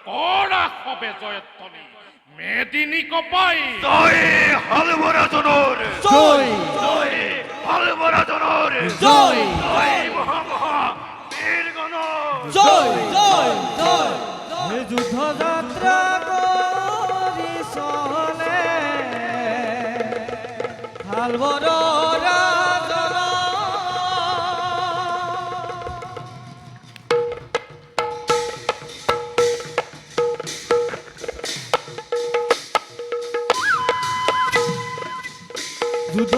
কড়া হবে জয়ধ্বনি। মেদিনী কপাই জয় হালবরাজনের জয় জয় হালবরাজনের জয় জয় মহা বীরগণ জয় জয় জয় হে যুদ্ধ যাত্রা করি চলে হালবর রাজন যুদ্ধ